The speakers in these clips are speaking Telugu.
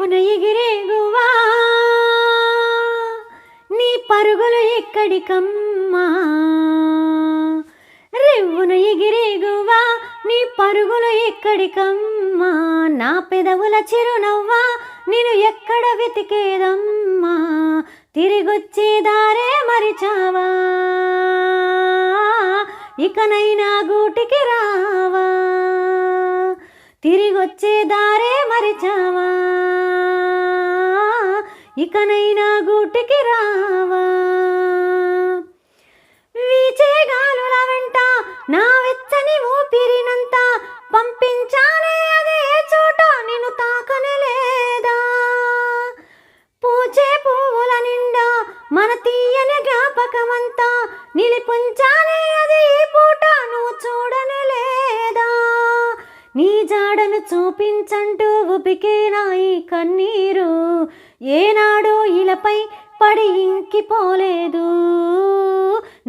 రివ్వున ఎగిరే గువ్వా నీ పరుగులు ఎక్కడికమ్మా, రివ్వున ఎగిరే గువ్వా నీ పరుగులు ఎక్కడికమ్మా, నా పెదవుల చిరునవ్వా నేను ఎక్కడ వెతికేదమ్మా, తిరిగొచ్చే దారే మరిచావా, ఇకనైనా గూటికి రావా, తిరిగొచ్చే దారే మరిచావా, ఇకనైనా గూటికి రావా. వీచే గాలుల వెంట నా వెచ్చని ఊపిరినంత పంపించానే అదే చోట నిన్ను తాకనే లేదా, పూచే పువ్వుల నిండా మన తీయని జ్ఞాపకమంతా నిలిపుంచానే అదే పూట నువ్వు చూడనే లేదా, నీ జాడను చూపించంటూ ఉపికే నా ఈ కన్నీరు ఏనాడో ఇలపై పడి ఇంకిపోలేదు,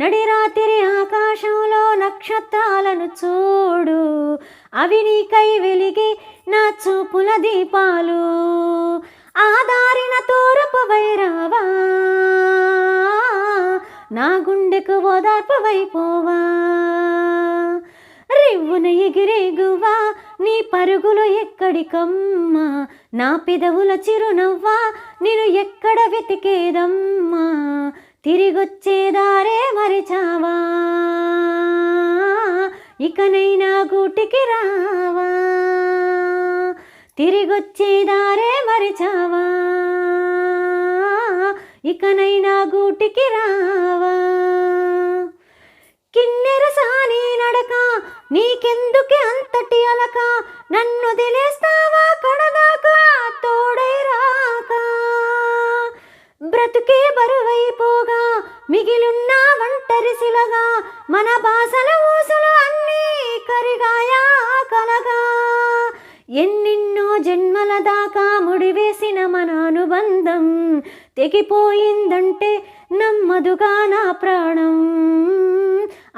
నడిరాత్రి ఆకాశంలో నక్షత్రాలను చూడు అవి నీకై వెలిగి నా చూపుల దీపాలు, ఆ దారిన తూర్పు వైరావా నా గుండెకు ఓదార్పు వైపోవా, రివ్వున ఎగిరే గువ్వా నీ పరుగులు ఎక్కడికమ్మా, నా పెదవుల చిరునవ్వా నేను ఎక్కడ వెతికేదమ్మా, తిరిగొచ్చే దారే మరిచావా, ఇకనైనా గూటికి రావా, తిరిగొచ్చే దారే మరిచావా, ఇకనైనా గూటికి రావా. కిన్నెర సాని నడక నీకెందుకే అంతటి అలక, నన్ను వదిలేస్తావా కడదాకా తోడై రాక, బ్రతుకే బరువైపోగా మిగిలున్న ఒంటరి శిలగా మన బాసల ఊసులు అన్నీ కరిగాయా కలగా, ఎన్నెన్నో జన్మల దాకా ముడివేసిన మన అనుబంధం తెగిపోయిందంటే నమ్మదుగా నా ప్రాణం,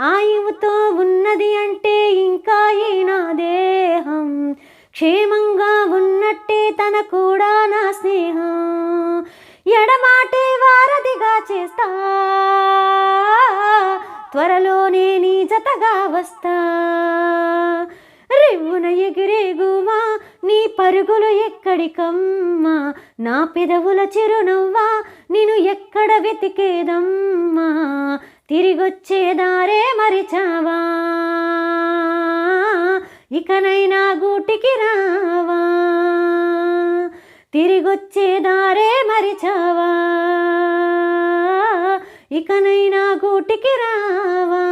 ఆయువుతో ఉన్నది అంటే ఇంకా ఈ నా దేహం క్షేమంగా ఉన్నట్టే తన కూడా నా స్నేహం, ఎడమాటే వారధిగా చేస్తా త్వరలోనే నీ జతగా వస్తా, రివ్వున ఎగిరే గువ్వా నీ పరుగులు ఎక్కడికమ్మా, నా పెదవుల చిరునవ్వా నేను ఎక్కడ వెతికేదమ్మా, తిరిగొచ్చే దారే మరిచావా, ఇకనైనా గూటికి రావా, తిరిగొచ్చే దారే మరిచావా, ఇకనైనా గూటికి రావా.